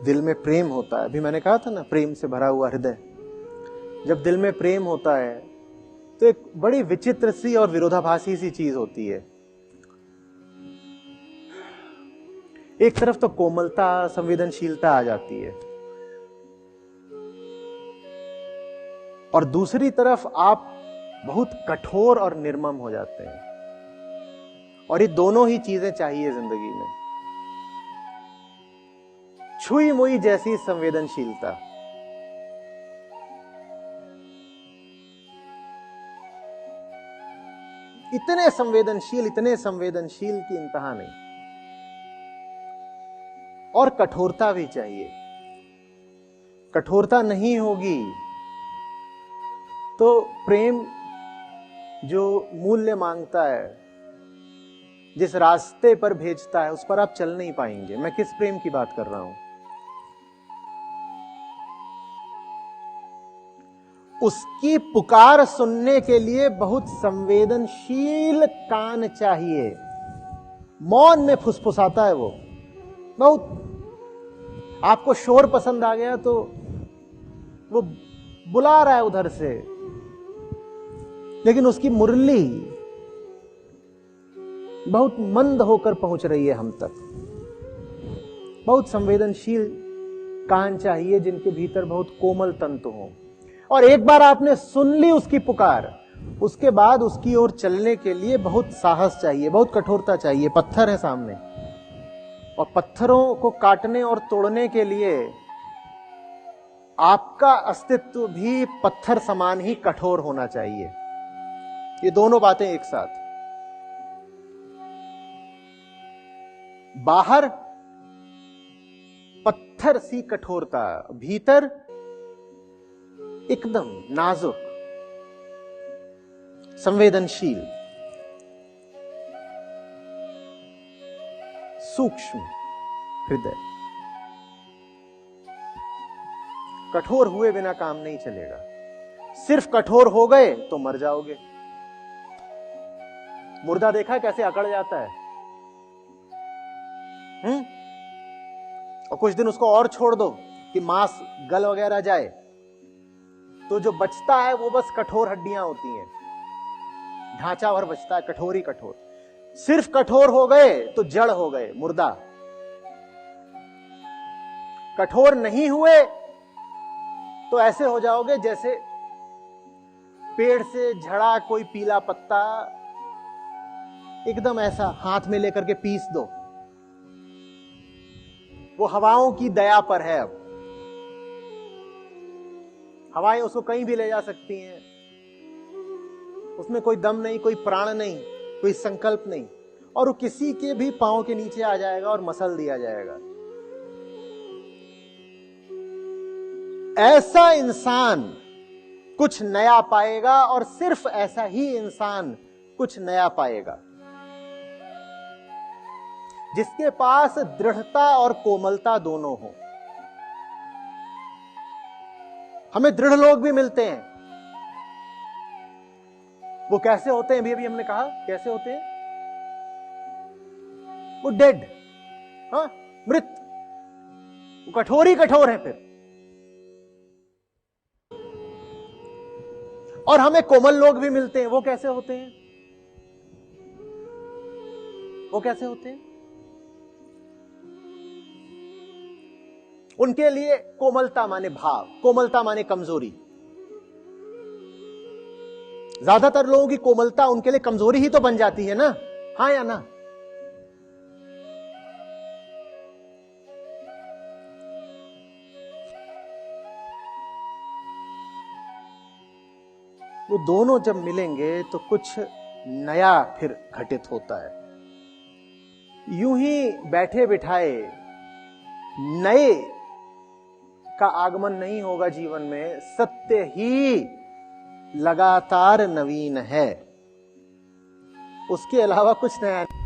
दिल में प्रेम होता है, अभी मैंने कहा था ना, प्रेम से भरा हुआ हृदय, जब दिल में प्रेम होता है तो एक बड़ी विचित्र सी और विरोधाभासी सी चीज होती है। एक तरफ तो कोमलता, संवेदनशीलता आ जाती है, और दूसरी तरफ आप बहुत कठोर और निर्मम हो जाते हैं। और ये दोनों ही चीजें चाहिए जिंदगी में। छुई मुई जैसी संवेदनशीलता, इतने संवेदनशील की इंतहा नहीं। और कठोरता भी चाहिए। कठोरता नहीं होगी तो प्रेम जो मूल्य मांगता है, जिस रास्ते पर भेजता है, उस पर आप चल नहीं पाएंगे। मैं किस प्रेम की बात कर रहा हूं? उसकी पुकार सुनने के लिए बहुत संवेदनशील कान चाहिए। मौन में फुसफुसाता है वो बहुत। आपको शोर पसंद आ गया तो वो बुला रहा है उधर से, लेकिन उसकी मुरली बहुत मंद होकर पहुंच रही है हम तक। बहुत संवेदनशील कान चाहिए जिनके भीतर बहुत कोमल तंतु हो। और एक बार आपने सुन ली उसकी पुकार, उसके बाद उसकी ओर चलने के लिए बहुत साहस चाहिए, बहुत कठोरता चाहिए। पत्थर है सामने, और पत्थरों को काटने और तोड़ने के लिए आपका अस्तित्व भी पत्थर समान ही कठोर होना चाहिए। ये दोनों बातें एक साथ। बाहर पत्थर सी कठोरता, भीतर एकदम नाजुक, संवेदनशील, सूक्ष्म हृदय। कठोर हुए बिना काम नहीं चलेगा। सिर्फ कठोर हो गए तो मर जाओगे। मुर्दा देखा है कैसे अकड़ जाता है? और कुछ दिन उसको और छोड़ दो कि मांस गल वगैरह जाए, तो जो बचता है वो बस कठोर हड्डियां होती हैं। ढांचा भर बचता है, कठोर ही कठोर। सिर्फ कठोर हो गए तो जड़ हो गए, मुर्दा। कठोर नहीं हुए तो ऐसे हो जाओगे जैसे पेड़ से झड़ा कोई पीला पत्ता, एकदम ऐसा हाथ में लेकर के पीस दो। वो हवाओं की दया पर है। अब हवाएं उसको कहीं भी ले जा सकती हैं, उसमें कोई दम नहीं, कोई प्राण नहीं, कोई संकल्प नहीं, और वो किसी के भी पांव के नीचे आ जाएगा और मसल दिया जाएगा। ऐसा इंसान कुछ नया पाएगा, और सिर्फ ऐसा ही इंसान कुछ नया पाएगा जिसके पास दृढ़ता और कोमलता दोनों हो। हमें दृढ़ लोग भी मिलते हैं। वो कैसे होते हैं? अभी हमने कहा कैसे होते हैं? वो डेड, हाँ, मृत। वो कठोर ही कठोर है फिर। और हमें कोमल लोग भी मिलते हैं। वो कैसे होते हैं? वो कैसे होते हैं? उनके लिए कोमलता माने भाव, कोमलता माने कमजोरी। ज्यादातर लोगों की कोमलता उनके लिए कमजोरी ही तो बन जाती है ना, हाँ या ना? वो दोनों जब मिलेंगे तो कुछ नया फिर घटित होता है। यूं ही बैठे बिठाए नए का आगमन नहीं होगा जीवन में। सत्य ही लगातार नवीन है, उसके अलावा कुछ नया नहीं।